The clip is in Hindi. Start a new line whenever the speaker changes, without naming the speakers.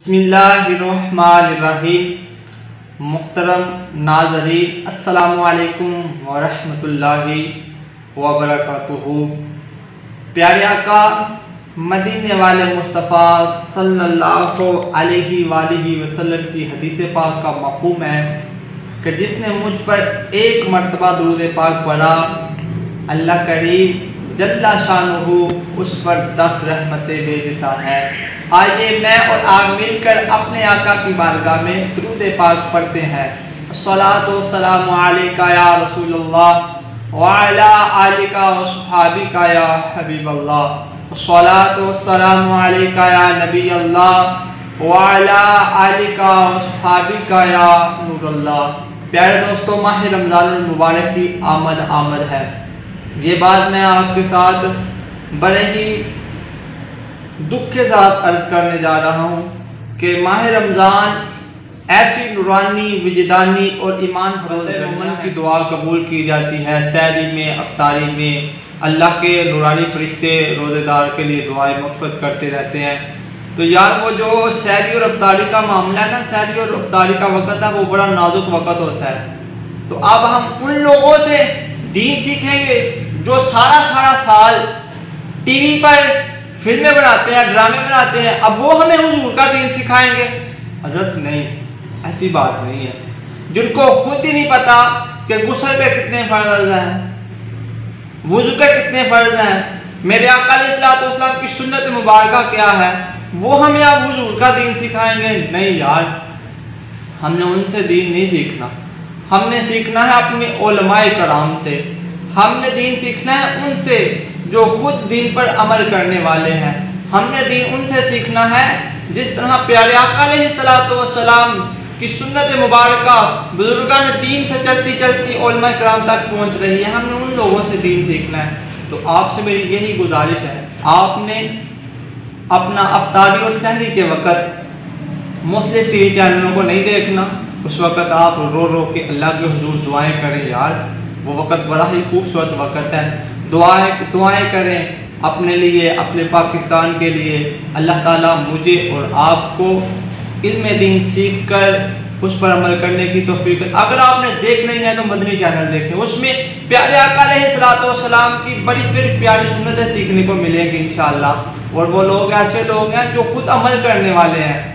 बिस्मिल्लाहिर्रहमानिर्रहीम। मुहतरम नाज़रीन, अस्सलामु अलैकुम वरहमतुल्लाहि वबरकातुहू। प्यारे आका मदीने वाले मुस्तफ़ा सल्लल्लाहु अलैहि वसल्लम की हदीस पाक का मफ़हूम है कि जिसने मुझ पर एक मरतबा दुरूद पाक पढ़ा, अल्लाह करीम जल्ला शानुहु उस पर 10 रहमतें भेजता है। आइए मैं और आप मिलकर अपने आका की बारगाह में दुरूद पाक पढ़ते हैं। अस्सलातु वस्सलामु अलैका या रसूलल्लाह व अला आलिका व अस्हाबिका या हबीबल्लाह। अस्सलातु वस्सलामु अलैका या नबी अल्लाह व अला आलिका व अस्हाबिका या नूरल्लाह। प्यारे दोस्तों, माह रमज़ानुल मुबारक की आमद है। ये बात मैं आपके साथ बड़े ही दुख के साथ अर्ज करने जा रहा हूँ कि माह रमज़ान ऐसी नूरानी, विजदानी और ईमान फरोज़ मोमिन की दुआ कबूल की जाती है। सहरी में, अफ्तारी में अल्लाह के नूरानी फरिश्ते रोज़ेदार के लिए दुआएं मग़फ़िरत करते रहते हैं। तो यार, वो जो सहरी और अफ्तारी का मामला है ना, सहरी और अफ्तारी का वक़्त है, वो बड़ा नाजुक वक़्त होता है। तो अब हम उन लोगों से दीन सीखेंगे जो सारा साल टीवी पर फिल्में बनाते हैं, ड्रामे बनाते हैं, अब वो हमें हुजूर का दीन सिखाएंगे? हजरत नहीं, ऐसी बात नहीं है। जिनको खुद ही नहीं पता कि गुस्ल पे कितने फर्ज हैं, वुज़ू के कितने फर्ज हैं, मेरे आका अलैहिस्सलातु वस्सलाम की सुन्नत मुबारका क्या है, वो हमें अब हुजूर का दीन सिखाएंगे? नहीं यार, हमने उनसे दीन नहीं सीखना। हमने सीखना है अपने उलमाए कराम से। हमने दीन सीखना है उनसे जो खुद दीन पर अमल करने वाले हैं। हमने दीन उनसे सीखना है जिस तरह प्यारे आका अलैहिस्सलातु वस्सलाम की सुन्नत मुबारका बुजुर्गान दीन से चलती चलती उलमाए कराम तक पहुंच रही है। हमने उन लोगों से दीन सीखना है। तो आपसे मेरी यही गुजारिश है, आपने अपना अफ्तारी और सहरी के वक़्त मुख्तलिफ टीवी चैनलों को नहीं देखना। उस वक़्त आप रो रो के अल्लाह के हुजूर दुआएं करें। यार, वो वक़्त बड़ा ही खूबसूरत वक़्त है। दुआएं करें अपने लिए, अपने पाकिस्तान के लिए। अल्लाह ताला मुझे और आपको इल्म दीन सीख कर उस पर अमल करने की तौफीक। अगर आपने देख नहीं है तो मदनी चैनल देखें, उसमें प्यारे आका अलैहिस्सलातु वस्सलाम की बड़ी प्यारी सुन्नतें सीखने को मिलेंगी इंशाअल्लाह। और वो लोग ऐसे लोग हैं जो खुद अमल करने वाले हैं।